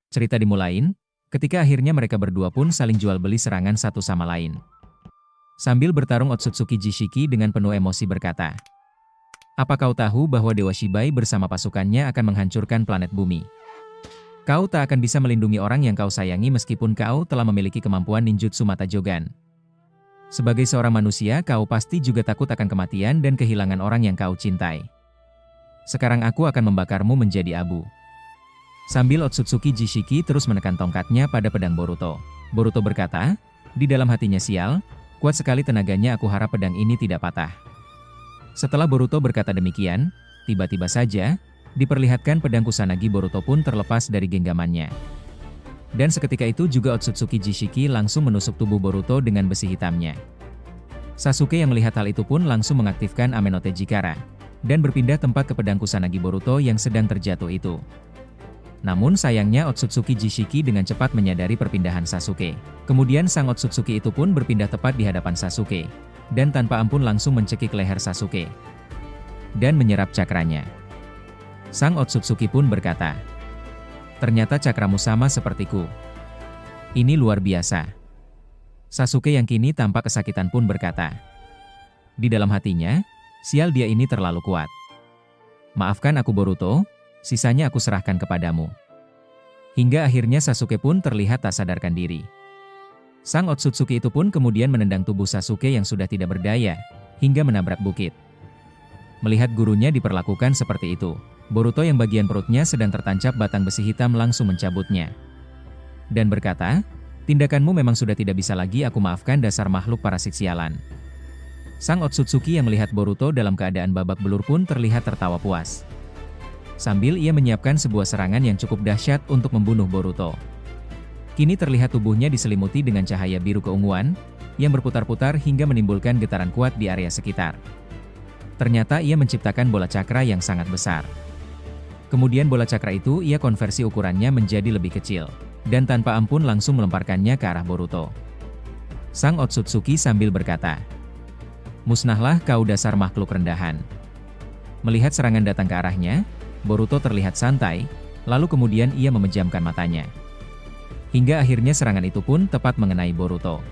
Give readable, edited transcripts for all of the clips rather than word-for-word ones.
Cerita dimulain, ketika akhirnya mereka berdua pun saling jual beli serangan satu sama lain. Sambil bertarung Otsutsuki Jishiki dengan penuh emosi berkata, "Apa kau tahu bahwa Dewa Shibai bersama pasukannya akan menghancurkan planet bumi? Kau tak akan bisa melindungi orang yang kau sayangi meskipun kau telah memiliki kemampuan ninjutsu mata Jogan. Sebagai seorang manusia kau pasti juga takut akan kematian dan kehilangan orang yang kau cintai. Sekarang aku akan membakarmu menjadi abu." Sambil Otsutsuki Jishiki terus menekan tongkatnya pada pedang Boruto. Boruto berkata, di dalam hatinya, "Sial, kuat sekali tenaganya, aku harap pedang ini tidak patah." Setelah Boruto berkata demikian, tiba-tiba saja, diperlihatkan pedang Kusanagi Boruto pun terlepas dari genggamannya. Dan seketika itu juga Otsutsuki Jishiki langsung menusuk tubuh Boruto dengan besi hitamnya. Sasuke yang melihat hal itu pun langsung mengaktifkan Amenote Jikara, dan berpindah tempat ke pedang Kusanagi Boruto yang sedang terjatuh itu. Namun sayangnya Otsutsuki Jishiki dengan cepat menyadari perpindahan Sasuke. Kemudian sang Otsutsuki itu pun berpindah tepat di hadapan Sasuke, dan tanpa ampun langsung mencekik leher Sasuke, dan menyerap cakranya. Sang Otsutsuki pun berkata, "Ternyata cakramu sama sepertiku. Ini luar biasa." Sasuke yang kini tampak kesakitan pun berkata, di dalam hatinya, "Sial, dia ini terlalu kuat. Maafkan aku Boruto, sisanya aku serahkan kepadamu." Hingga akhirnya Sasuke pun terlihat tak sadarkan diri. Sang Otsutsuki itu pun kemudian menendang tubuh Sasuke yang sudah tidak berdaya, hingga menabrak bukit. Melihat gurunya diperlakukan seperti itu, Boruto yang bagian perutnya sedang tertancap batang besi hitam langsung mencabutnya. Dan berkata, "Tindakanmu memang sudah tidak bisa lagi aku maafkan, dasar makhluk parasit sialan." Sang Otsutsuki yang melihat Boruto dalam keadaan babak belur pun terlihat tertawa puas. Sambil ia menyiapkan sebuah serangan yang cukup dahsyat untuk membunuh Boruto. Kini terlihat tubuhnya diselimuti dengan cahaya biru keunguan, yang berputar-putar hingga menimbulkan getaran kuat di area sekitar. Ternyata ia menciptakan bola cakra yang sangat besar. Kemudian bola cakra itu ia konversi ukurannya menjadi lebih kecil, dan tanpa ampun langsung melemparkannya ke arah Boruto. Sang Otsutsuki sambil berkata, "Musnahlah kau, dasar makhluk rendahan." Melihat serangan datang ke arahnya, Boruto terlihat santai, lalu kemudian ia memejamkan matanya. Hingga akhirnya serangan itu pun tepat mengenai Boruto.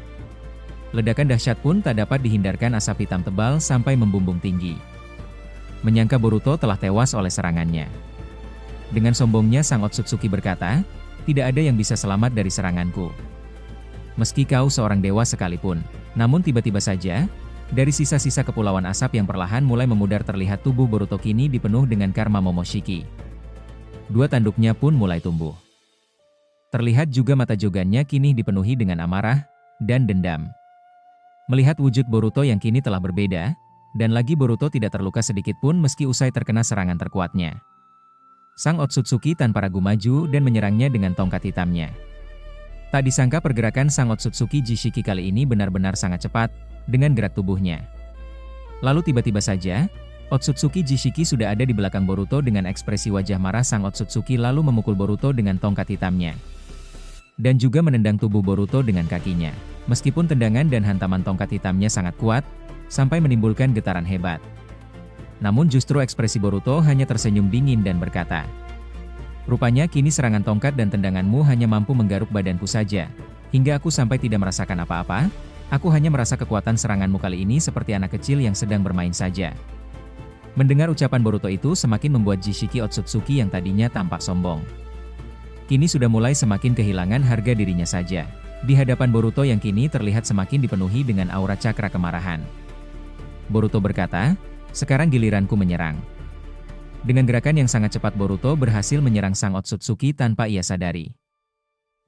Ledakan dahsyat pun tak dapat dihindarkan, asap hitam tebal sampai membumbung tinggi. Menyangka Boruto telah tewas oleh serangannya. Dengan sombongnya sang Otsutsuki berkata, "Tidak ada yang bisa selamat dari seranganku. Meski kau seorang dewa sekalipun." Namun tiba-tiba saja, dari sisa-sisa kepulauan asap yang perlahan mulai memudar terlihat tubuh Boruto kini dipenuh dengan karma Momoshiki. Dua tanduknya pun mulai tumbuh. Terlihat juga mata Jogannya kini dipenuhi dengan amarah dan dendam. Melihat wujud Boruto yang kini telah berbeda, dan lagi Boruto tidak terluka sedikit pun meski usai terkena serangan terkuatnya. Sang Otsutsuki tanpa ragu maju dan menyerangnya dengan tongkat hitamnya. Tak disangka pergerakan sang Otsutsuki Jishiki kali ini benar-benar sangat cepat, dengan gerak tubuhnya. Lalu tiba-tiba saja, Otsutsuki Jishiki sudah ada di belakang Boruto. Dengan ekspresi wajah marah sang Otsutsuki lalu memukul Boruto dengan tongkat hitamnya. Dan juga menendang tubuh Boruto dengan kakinya. Meskipun tendangan dan hantaman tongkat hitamnya sangat kuat, sampai menimbulkan getaran hebat. Namun justru ekspresi Boruto hanya tersenyum dingin dan berkata, "Rupanya kini serangan tongkat dan tendanganmu hanya mampu menggaruk badanku saja, hingga aku sampai tidak merasakan apa-apa. Aku hanya merasa kekuatan seranganmu kali ini seperti anak kecil yang sedang bermain saja." Mendengar ucapan Boruto itu semakin membuat Jishiki Otsutsuki yang tadinya tampak sombong, kini sudah mulai semakin kehilangan harga dirinya saja. Di hadapan Boruto yang kini terlihat semakin dipenuhi dengan aura cakra kemarahan. Boruto berkata, "Sekarang giliranku menyerang." Dengan gerakan yang sangat cepat Boruto berhasil menyerang sang Otsutsuki tanpa ia sadari.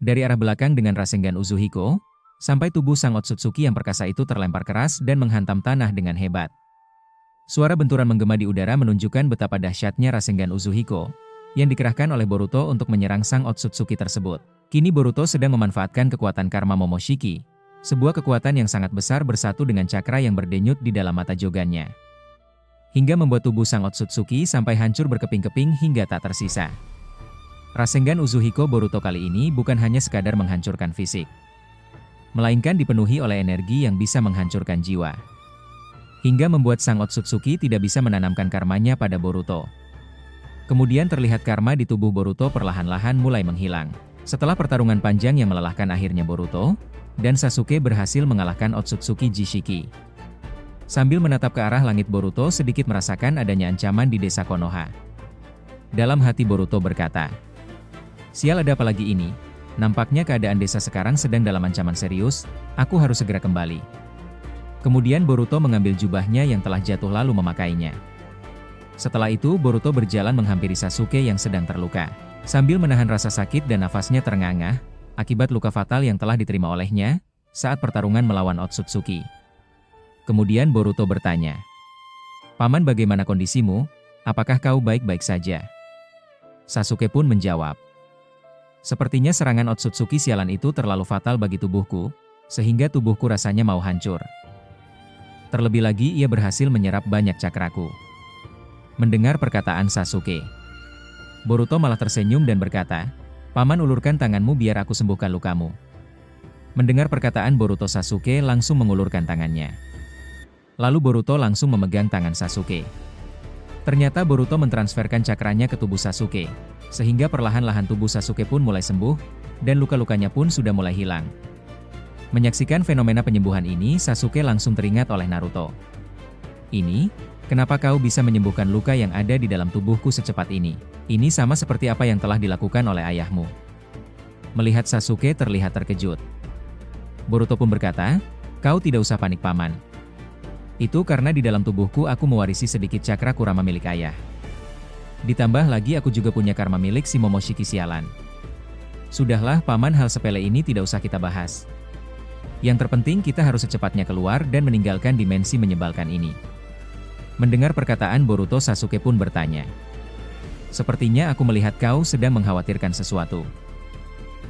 Dari arah belakang dengan Rasengan Uzuhiko, sampai tubuh sang Otsutsuki yang perkasa itu terlempar keras dan menghantam tanah dengan hebat. Suara benturan menggema di udara menunjukkan betapa dahsyatnya Rasengan Uzuhiko yang dikerahkan oleh Boruto untuk menyerang sang Otsutsuki tersebut. Kini Boruto sedang memanfaatkan kekuatan karma Momoshiki, sebuah kekuatan yang sangat besar bersatu dengan cakra yang berdenyut di dalam mata Jogannya, hingga membuat tubuh sang Otsutsuki sampai hancur berkeping-keping hingga tak tersisa. Rasengan Uzuhiko Boruto kali ini bukan hanya sekadar menghancurkan fisik, melainkan dipenuhi oleh energi yang bisa menghancurkan jiwa, hingga membuat sang Otsutsuki tidak bisa menanamkan karmanya pada Boruto. Kemudian terlihat karma di tubuh Boruto perlahan-lahan mulai menghilang. Setelah pertarungan panjang yang melelahkan akhirnya Boruto dan Sasuke berhasil mengalahkan Otsutsuki Jishiki. Sambil menatap ke arah langit Boruto sedikit merasakan adanya ancaman di desa Konoha. Dalam hati Boruto berkata, "Sial, ada apa lagi ini? Nampaknya keadaan desa sekarang sedang dalam ancaman serius, aku harus segera kembali." Kemudian Boruto mengambil jubahnya yang telah jatuh lalu memakainya. Setelah itu Boruto berjalan menghampiri Sasuke yang sedang terluka. Sambil menahan rasa sakit dan nafasnya terengah-engah, akibat luka fatal yang telah diterima olehnya saat pertarungan melawan Otsutsuki. Kemudian Boruto bertanya, "Paman, bagaimana kondisimu? Apakah kau baik-baik saja?" Sasuke pun menjawab, "Sepertinya serangan Otsutsuki sialan itu terlalu fatal bagi tubuhku, sehingga tubuhku rasanya mau hancur. Terlebih lagi ia berhasil menyerap banyak cakraku." Mendengar perkataan Sasuke, Boruto malah tersenyum dan berkata, "Paman, ulurkan tanganmu biar aku sembuhkan lukamu." Mendengar perkataan Boruto, Sasuke langsung mengulurkan tangannya. Lalu Boruto langsung memegang tangan Sasuke. Ternyata Boruto mentransferkan cakranya ke tubuh Sasuke, sehingga perlahan-lahan tubuh Sasuke pun mulai sembuh, dan luka-lukanya pun sudah mulai hilang. Menyaksikan fenomena penyembuhan ini, Sasuke langsung teringat oleh Naruto. "Ini, kenapa kau bisa menyembuhkan luka yang ada di dalam tubuhku secepat ini? Ini sama seperti apa yang telah dilakukan oleh ayahmu." Melihat Sasuke terlihat terkejut, Boruto pun berkata, "Kau tidak usah panik, Paman. Itu karena di dalam tubuhku aku mewarisi sedikit cakra kurama milik ayah. Ditambah lagi aku juga punya karma milik si Momoshiki sialan. Sudahlah, Paman, hal sepele ini tidak usah kita bahas. Yang terpenting kita harus secepatnya keluar dan meninggalkan dimensi menyebalkan ini." Mendengar perkataan Boruto, Sasuke pun bertanya, "Sepertinya aku melihat kau sedang mengkhawatirkan sesuatu."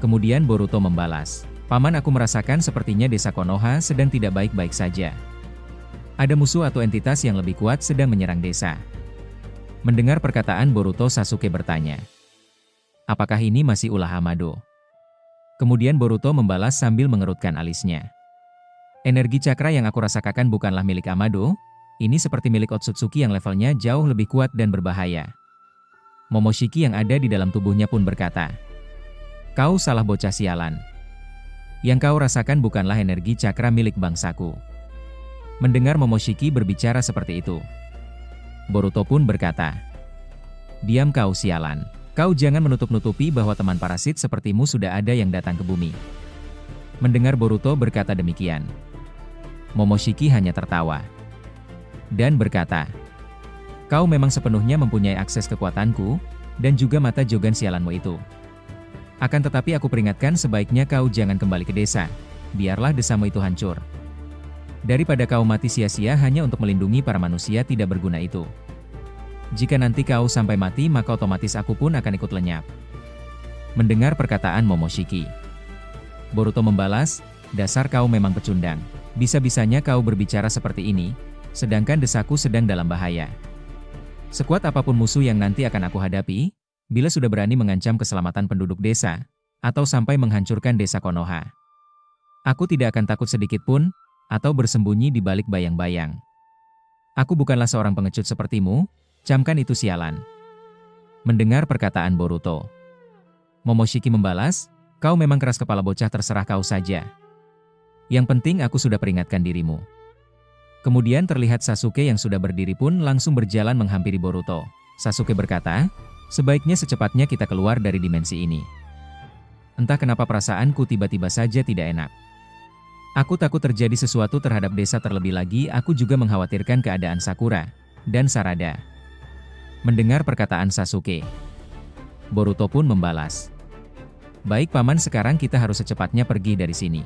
Kemudian Boruto membalas, "Paman, aku merasakan sepertinya desa Konoha sedang tidak baik-baik saja. Ada musuh atau entitas yang lebih kuat sedang menyerang desa." Mendengar perkataan Boruto, Sasuke bertanya, "Apakah ini masih ulah Amado?" Kemudian Boruto membalas sambil mengerutkan alisnya, "Energi cakra yang aku rasakan bukanlah milik Amado, ini seperti milik Otsutsuki yang levelnya jauh lebih kuat dan berbahaya." Momoshiki yang ada di dalam tubuhnya pun berkata, "Kau salah, bocah sialan. Yang kau rasakan bukanlah energi cakra milik bangsaku." Mendengar Momoshiki berbicara seperti itu, Boruto pun berkata, "Diam kau sialan. Kau jangan menutup-nutupi bahwa teman parasit sepertimu sudah ada yang datang ke bumi." Mendengar Boruto berkata demikian, Momoshiki hanya tertawa dan berkata, "Kau memang sepenuhnya mempunyai akses kekuatanku, dan juga mata Jogan sialanmu itu. Akan tetapi aku peringatkan sebaiknya kau jangan kembali ke desa, biarlah desamu itu hancur. Daripada kau mati sia-sia hanya untuk melindungi para manusia tidak berguna itu. Jika nanti kau sampai mati maka otomatis aku pun akan ikut lenyap." Mendengar perkataan Momoshiki, Boruto membalas, "Dasar kau memang pecundang. Bisa-bisanya kau berbicara seperti ini, sedangkan desaku sedang dalam bahaya. Sekuat apapun musuh yang nanti akan aku hadapi, bila sudah berani mengancam keselamatan penduduk desa, atau sampai menghancurkan desa Konoha, aku tidak akan takut sedikit pun, atau bersembunyi di balik bayang-bayang. Aku bukanlah seorang pengecut sepertimu, camkan itu sialan." Mendengar perkataan Boruto, Momoshiki membalas, "Kau memang keras kepala bocah, terserah kau saja. Yang penting aku sudah peringatkan dirimu." Kemudian terlihat Sasuke yang sudah berdiri pun langsung berjalan menghampiri Boruto. Sasuke berkata, "Sebaiknya secepatnya kita keluar dari dimensi ini. Entah kenapa perasaanku tiba-tiba saja tidak enak. Aku takut terjadi sesuatu terhadap desa, terlebih lagi aku juga mengkhawatirkan keadaan Sakura dan Sarada." Mendengar perkataan Sasuke, Boruto pun membalas, "Baik Paman, sekarang kita harus secepatnya pergi dari sini."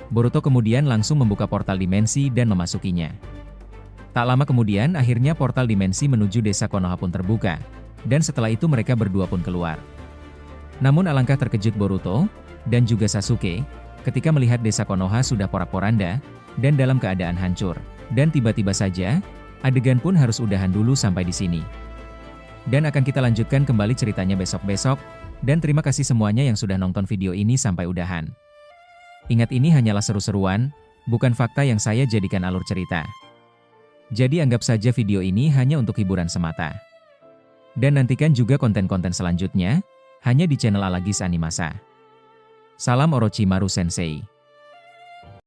Boruto kemudian langsung membuka portal dimensi dan memasukinya. Tak lama kemudian akhirnya portal dimensi menuju desa Konoha pun terbuka, dan setelah itu mereka berdua pun keluar. Namun alangkah terkejut Boruto dan juga Sasuke ketika melihat desa Konoha sudah porak-poranda dan dalam keadaan hancur. Dan tiba-tiba saja, adegan pun harus udahan dulu sampai di sini. Dan akan kita lanjutkan kembali ceritanya besok-besok, dan terima kasih semuanya yang sudah nonton video ini sampai udahan. Ingat, ini hanyalah seru-seruan, bukan fakta yang saya jadikan alur cerita. Jadi anggap saja video ini hanya untuk hiburan semata. Dan nantikan juga konten-konten selanjutnya, Hanya di channel Alagis Animasa. Salam Orochimaru Sensei.